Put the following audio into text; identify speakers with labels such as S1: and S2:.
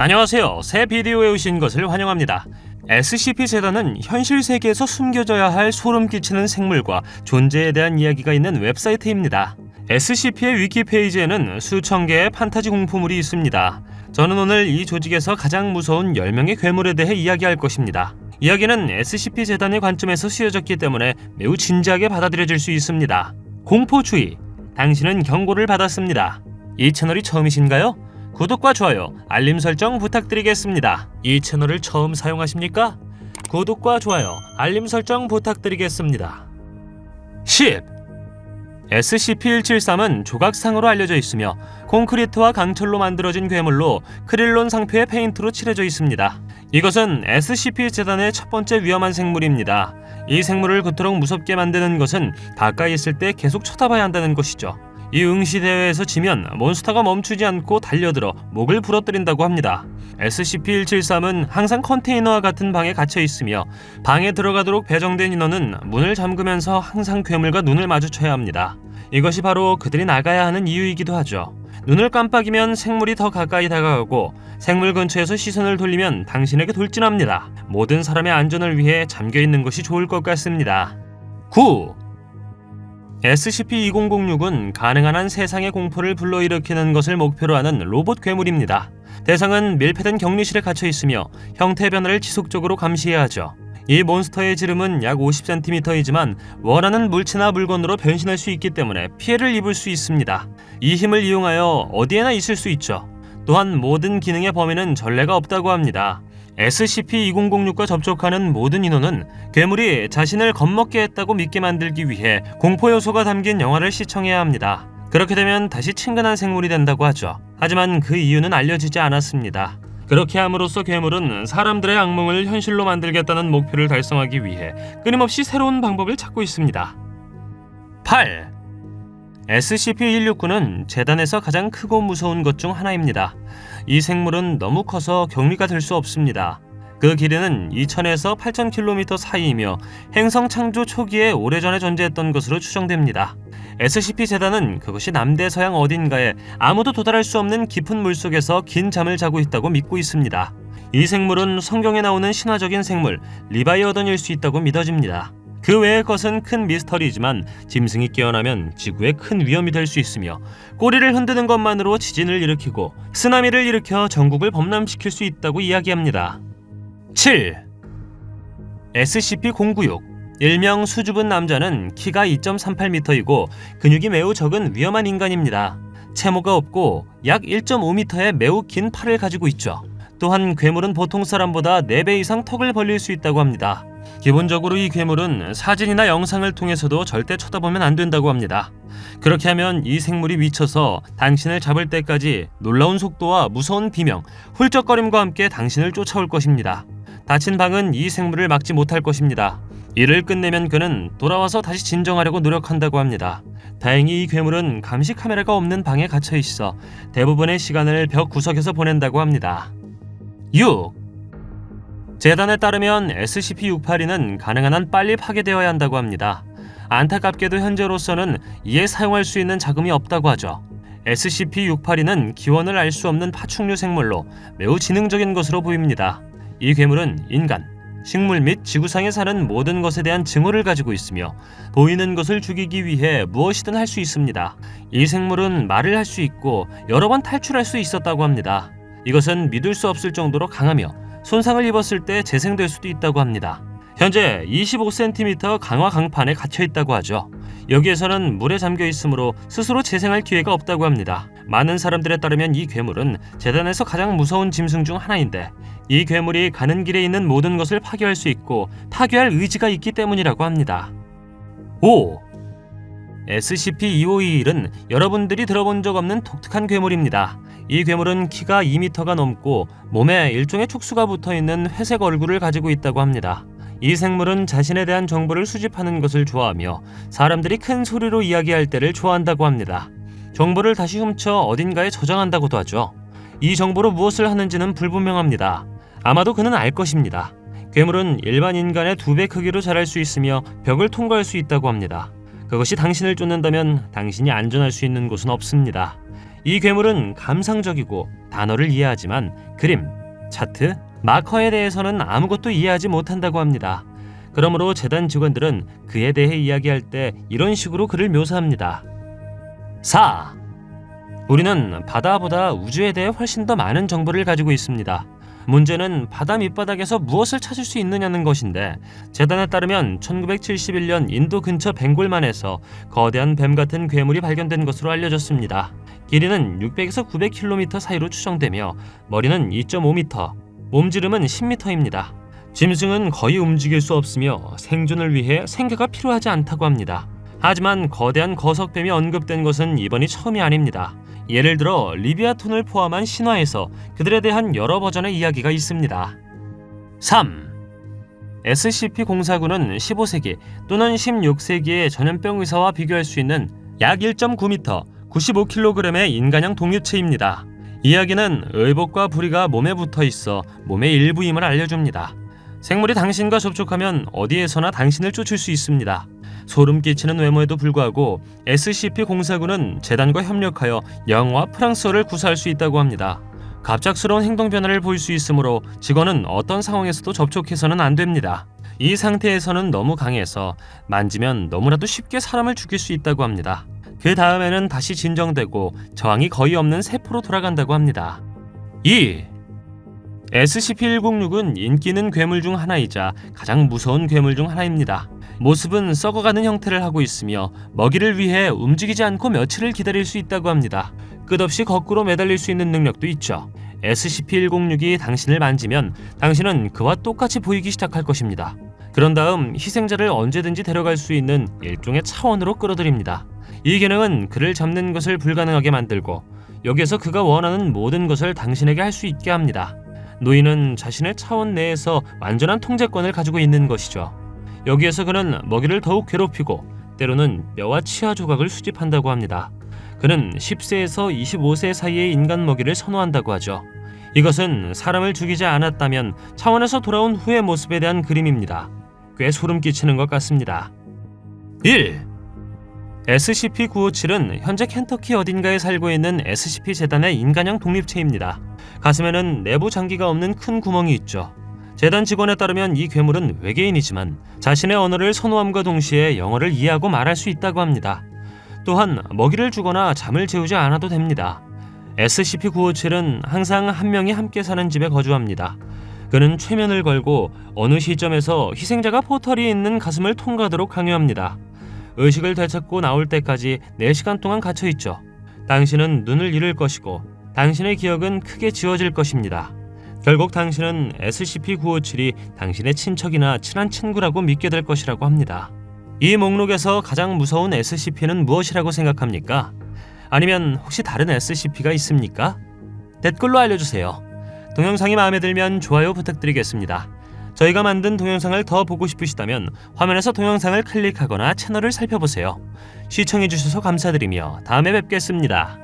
S1: 안녕하세요. 새 비디오에 오신 것을 환영합니다. SCP-재단은 현실 세계에서 숨겨져야 할 소름 끼치는 생물과 존재에 대한 이야기가 있는 웹사이트입니다. SCP의 위키 페이지에는 수천 개의 판타지 공포물이 있습니다. 저는 오늘 이 조직에서 가장 무서운 10명의 괴물에 대해 이야기할 것입니다. 이야기는 SCP-재단의 관점에서 쓰여졌기 때문에 매우 진지하게 받아들여질 수 있습니다. 공포주의, 당신은 경고를 받았습니다. 이 채널이 처음이신가요? 구독과 좋아요, 알림 설정 부탁드리겠습니다. 이 채널을 처음 사용하십니까? 구독과 좋아요, 알림 설정 부탁드리겠습니다. 10. SCP-173은 조각상으로 알려져 있으며 콘크리트와 강철로 만들어진 괴물로 크릴론 상표의 페인트로 칠해져 있습니다. 이것은 SCP-재단의 첫 번째 위험한 생물입니다. 이 생물을 그토록 무섭게 만드는 것은 가까이 있을 때 계속 쳐다봐야 한다는 것이죠. 이 응시대회에서 지면 몬스터가 멈추지 않고 달려들어 목을 부러뜨린다고 합니다. SCP-173은 항상 컨테이너와 같은 방에 갇혀 있으며 방에 들어가도록 배정된 인원은 문을 잠그면서 항상 괴물과 눈을 마주쳐야 합니다. 이것이 바로 그들이 나가야 하는 이유이기도 하죠. 눈을 깜빡이면 생물이 더 가까이 다가가고 생물 근처에서 시선을 돌리면 당신에게 돌진합니다. 모든 사람의 안전을 위해 잠겨있는 것이 좋을 것 같습니다. 9. SCP-2006은 가능한 한 세상의 공포를 불러일으키는 것을 목표로 하는 로봇 괴물입니다. 대상은 밀폐된 격리실에 갇혀 있으며 형태 변화를 지속적으로 감시해야 하죠. 이 몬스터의 지름은 약 50cm이지만 원하는 물체나 물건으로 변신할 수 있기 때문에 피해를 입을 수 있습니다. 이 힘을 이용하여 어디에나 있을 수 있죠. 또한 모든 기능의 범위는 전례가 없다고 합니다. SCP-2006과 접촉하는 모든 인원은 괴물이 자신을 겁먹게 했다고 믿게 만들기 위해 공포 요소가 담긴 영화를 시청해야 합니다. 그렇게 되면 다시 친근한 생물이 된다고 하죠. 하지만 그 이유는 알려지지 않았습니다. 그렇게 함으로써 괴물은 사람들의 악몽을 현실로 만들겠다는 목표를 달성하기 위해 끊임없이 새로운 방법을 찾고 있습니다. 8. SCP-169는 재단에서 가장 크고 무서운 것 중 하나입니다. 이 생물은 너무 커서 격리가 될 수 없습니다. 그 길이는 2000에서 8000km 사이이며 행성 창조 초기에 오래전에 존재했던 것으로 추정됩니다. SCP-재단은 그것이 남대서양 어딘가에 아무도 도달할 수 없는 깊은 물속에서 긴 잠을 자고 있다고 믿고 있습니다. 이 생물은 성경에 나오는 신화적인 생물 리바이어던일 수 있다고 믿어집니다. 그 외의 것은 큰 미스터리지만 짐승이 깨어나면 지구에 큰 위험이 될 수 있으며 꼬리를 흔드는 것만으로 지진을 일으키고 쓰나미를 일으켜 전국을 범람시킬 수 있다고 이야기합니다. 7. SCP-096 일명 수줍은 남자는 키가 2.38m이고 근육이 매우 적은 위험한 인간입니다. 채모가 없고 약 1.5m의 매우 긴 팔을 가지고 있죠. 또한 괴물은 보통 사람보다 4배 이상 턱을 벌릴 수 있다고 합니다. 기본적으로 이 괴물은 사진이나 영상을 통해서도 절대 쳐다보면 안 된다고 합니다. 그렇게 하면 이 생물이 미쳐서 당신을 잡을 때까지 놀라운 속도와 무서운 비명, 훌쩍거림과 함께 당신을 쫓아올 것입니다. 닫힌 방은 이 생물을 막지 못할 것입니다. 이를 끝내면 그는 돌아와서 다시 진정하려고 노력한다고 합니다. 다행히 이 괴물은 감시 카메라가 없는 방에 갇혀 있어 대부분의 시간을 벽 구석에서 보낸다고 합니다. 6. 재단에 따르면 SCP-682는 가능한 한 빨리 파괴되어야 한다고 합니다. 안타깝게도 현재로서는 이에 사용할 수 있는 자금이 없다고 하죠. SCP-682는 기원을 알 수 없는 파충류 생물로 매우 지능적인 것으로 보입니다. 이 괴물은 인간, 식물 및 지구상에 사는 모든 것에 대한 증오를 가지고 있으며 보이는 것을 죽이기 위해 무엇이든 할 수 있습니다. 이 생물은 말을 할 수 있고 여러 번 탈출할 수 있었다고 합니다. 이것은 믿을 수 없을 정도로 강하며 손상을 입었을 때 재생될 수도 있다고 합니다. 현재 25cm 강화 강판에 갇혀 있다고 하죠. 여기에서는 물에 잠겨 있으므로 스스로 재생할 기회가 없다고 합니다. 많은 사람들에 따르면 이 괴물은 재단에서 가장 무서운 짐승 중 하나인데 이 괴물이 가는 길에 있는 모든 것을 파괴할 수 있고 파괴할 의지가 있기 때문이라고 합니다. 5. SCP-2521은 여러분들이 들어본 적 없는 독특한 괴물입니다. 이 괴물은 키가 2m가 넘고 몸에 일종의 촉수가 붙어있는 회색 얼굴을 가지고 있다고 합니다. 이 생물은 자신에 대한 정보를 수집하는 것을 좋아하며 사람들이 큰 소리로 이야기할 때를 좋아한다고 합니다. 정보를 다시 훔쳐 어딘가에 저장한다고도 하죠. 이 정보로 무엇을 하는지는 불분명합니다. 아마도 그는 알 것입니다. 괴물은 일반 인간의 2배 크기로 자랄 수 있으며 벽을 통과할 수 있다고 합니다. 그것이 당신을 쫓는다면 당신이 안전할 수 있는 곳은 없습니다. 이 괴물은 감상적이고 단어를 이해하지만 그림, 차트, 마커에 대해서는 아무것도 이해하지 못한다고 합니다. 그러므로 재단 직원들은 그에 대해 이야기할 때 이런 식으로 그를 묘사합니다. 4. 우리는 바다보다 우주에 대해 훨씬 더 많은 정보를 가지고 있습니다. 문제는 바다 밑바닥에서 무엇을 찾을 수 있느냐는 것인데, 재단에 따르면 1971년 인도 근처 벵골만에서 거대한 뱀 같은 괴물이 발견된 것으로 알려졌습니다. 길이는 600에서 900km 사이로 추정되며 머리는 2.5m, 몸지름은 10m입니다. 짐승은 거의 움직일 수 없으며 생존을 위해 생계가 필요하지 않다고 합니다. 하지만 거대한 거석뱀이 언급된 것은 이번이 처음이 아닙니다. 예를 들어 리비아톤을 포함한 신화에서 그들에 대한 여러 버전의 이야기가 있습니다. 3. SCP-049는 15세기 또는 16세기의 전염병 의사와 비교할 수 있는 약 1.9m, 95kg의 인간형 독립체입니다. 이야기는 의복과 부리가 몸에 붙어 있어 몸의 일부임을 알려줍니다. 생물이 당신과 접촉하면 어디에서나 당신을 쫓을 수 있습니다. 소름 끼치는 외모에도 불구하고 SCP-049는 재단과 협력하여 영어와 프랑스어를 구사할 수 있다고 합니다. 갑작스러운 행동 변화를 보일 수 있으므로 직원은 어떤 상황에서도 접촉해서는 안 됩니다. 이 상태에서는 너무 강해서 만지면 너무나도 쉽게 사람을 죽일 수 있다고 합니다. 그 다음에는 다시 진정되고 저항이 거의 없는 세포로 돌아간다고 합니다. 2. SCP-106은 인기 있는 괴물 중 하나이자 가장 무서운 괴물 중 하나입니다. 모습은 썩어가는 형태를 하고 있으며 먹이를 위해 움직이지 않고 며칠을 기다릴 수 있다고 합니다. 끝없이 거꾸로 매달릴 수 있는 능력도 있죠. SCP-106이 당신을 만지면 당신은 그와 똑같이 보이기 시작할 것입니다. 그런 다음 희생자를 언제든지 데려갈 수 있는 일종의 차원으로 끌어들입니다. 이 기능은 그를 잡는 것을 불가능하게 만들고 여기에서 그가 원하는 모든 것을 당신에게 할 수 있게 합니다. 노인은 자신의 차원 내에서 완전한 통제권을 가지고 있는 것이죠. 여기에서 그는 먹이를 더욱 괴롭히고 때로는 뼈와 치아 조각을 수집한다고 합니다. 그는 10세에서 25세 사이의 인간 먹이를 선호한다고 하죠. 이것은 사람을 죽이지 않았다면 차원에서 돌아온 후의 모습에 대한 그림입니다. 꽤 소름 끼치는 것 같습니다. 1. SCP-957은 현재 켄터키 어딘가에 살고 있는 SCP 재단의 인간형 독립체입니다. 가슴에는 내부 장기가 없는 큰 구멍이 있죠. 재단 직원에 따르면 이 괴물은 외계인이지만 자신의 언어를 선호함과 동시에 영어를 이해하고 말할 수 있다고 합니다. 또한 먹이를 주거나 잠을 재우지 않아도 됩니다. SCP-957은 항상 한 명이 함께 사는 집에 거주합니다. 그는 최면을 걸고 어느 시점에서 희생자가 포털이 있는 가슴을 통과하도록 강요합니다. 의식을 되찾고 나올 때까지 4시간 동안 갇혀있죠. 당신은 눈을 잃을 것이고 당신의 기억은 크게 지워질 것입니다. 결국 당신은 SCP-957이 당신의 친척이나 친한 친구라고 믿게 될 것이라고 합니다. 이 목록에서 가장 무서운 SCP는 무엇이라고 생각합니까? 아니면 혹시 다른 SCP가 있습니까? 댓글로 알려주세요. 동영상이 마음에 들면 좋아요 부탁드리겠습니다. 저희가 만든 동영상을 더 보고 싶으시다면 화면에서 동영상을 클릭하거나 채널을 살펴보세요. 시청해주셔서 감사드리며 다음에 뵙겠습니다.